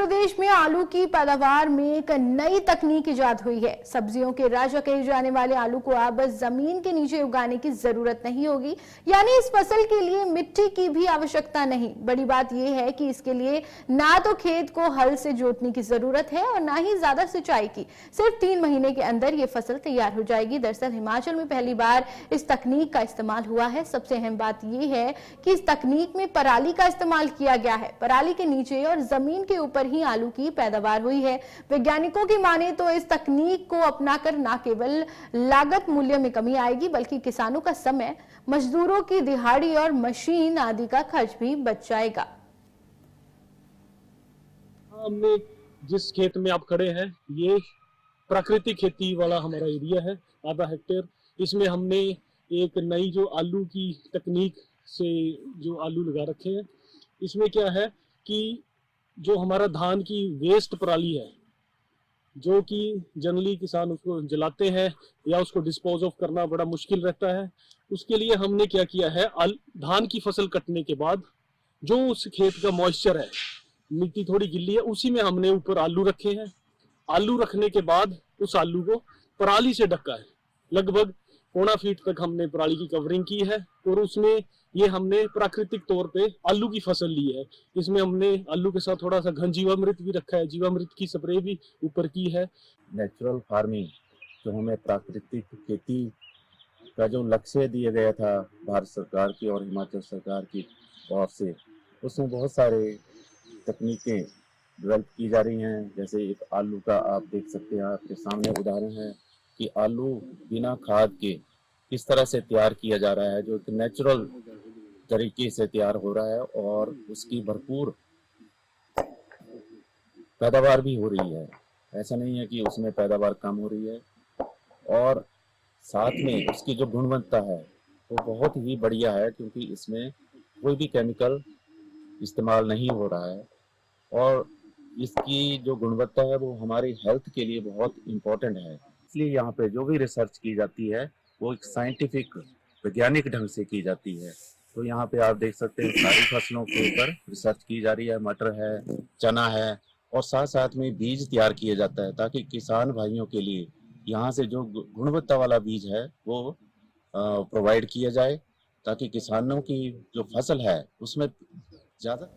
प्रदेश में आलू की पैदावार में एक नई तकनीक इजाद हुई है। सब्जियों के राजा कहे जाने वाले आलू को अब जमीन के नीचे उगाने की जरूरत नहीं होगी, यानी इस फसल के लिए मिट्टी की भी आवश्यकता नहीं। बड़ी बात यह है कि इसके लिए ना तो खेत को हल से जोतने की जरूरत है और ना ही ज्यादा सिंचाई की। सिर्फ 3 महीने के अंदर ये फसल तैयार हो जाएगी। दरअसल हिमाचल में पहली बार इस तकनीक का इस्तेमाल हुआ है। सबसे अहम बात यह है कि इस तकनीक में पराली का इस्तेमाल किया गया है। पराली के नीचे और जमीन के ऊपर ही आलू की पैदावार हुई है। वैज्ञानिकों की माने तो इस तकनीक को अपनाकर न केवल लागत मूल्य में कमी आएगी, बल्कि किसानों का समय, मजदूरों की दिहाड़ी और मशीन आदि का खर्च भी बच जाएगा। हमने जिस खेत में आप खड़े हैं, ये प्राकृतिक खेती वाला हमारा एरिया है, आधा हेक्टेयर। इसमें हमने एक नई जो आलू की तकनीक से जो आलू लगा रखे हैं। इसमें क्या है कि जो हमारा धान की वेस्ट पराली है, जो कि जनरली किसान उसको जलाते हैं या उसको डिस्पोज ऑफ करना बड़ा मुश्किल रहता है, उसके लिए हमने क्या किया है, धान की फसल कटने के बाद जो उस खेत का मॉइस्चर है, मिट्टी थोड़ी गिल्ली है, उसी में हमने ऊपर आलू रखे हैं। आलू रखने के बाद उस आलू को पराली से ढका है। लगभग 1.25 फीट तक हमने पराली की कवरिंग की है और उसमें ये हमने प्राकृतिक तौर पे आलू की फसल ली है। इसमें हमने आलू के साथ थोड़ा सा घन जीवामृत भी रखा है, जीवामृत की स्प्रे भी ऊपर की है। नेचुरल फार्मिंग, जो हमें प्राकृतिक खेती का जो लक्ष्य दिया गया था भारत सरकार की और हिमाचल सरकार की ओर से, उसमें बहुत सारे तकनीकें डेवलप की जा रही हैं। जैसे एक आलू का आप देख सकते हैं, आपके सामने उदाहरण है कि आलू बिना खाद के किस तरह से तैयार किया जा रहा है, जो एक नेचुरल तरीके से तैयार हो रहा है और उसकी भरपूर पैदावार भी हो रही है। ऐसा नहीं है कि उसमें पैदावार कम हो रही है, और साथ में उसकी जो गुणवत्ता है वो बहुत ही बढ़िया है, क्योंकि इसमें कोई भी केमिकल इस्तेमाल नहीं हो रहा है और इसकी जो गुणवत्ता है वो हमारी हेल्थ के लिए बहुत इम्पोर्टेंट है। इसलिए यहाँ पे जो भी रिसर्च की जाती है वो एक साइंटिफिक, वैज्ञानिक ढंग से की जाती है। तो यहाँ पे आप देख सकते हैं सारी फसलों के ऊपर रिसर्च की जा रही है। मटर है, चना है, और साथ साथ में बीज तैयार किया जाता है ताकि किसान भाइयों के लिए यहाँ से जो गुणवत्ता वाला बीज है वो प्रोवाइड किया जाए, ताकि किसानों की जो फसल है उसमें ज़्यादा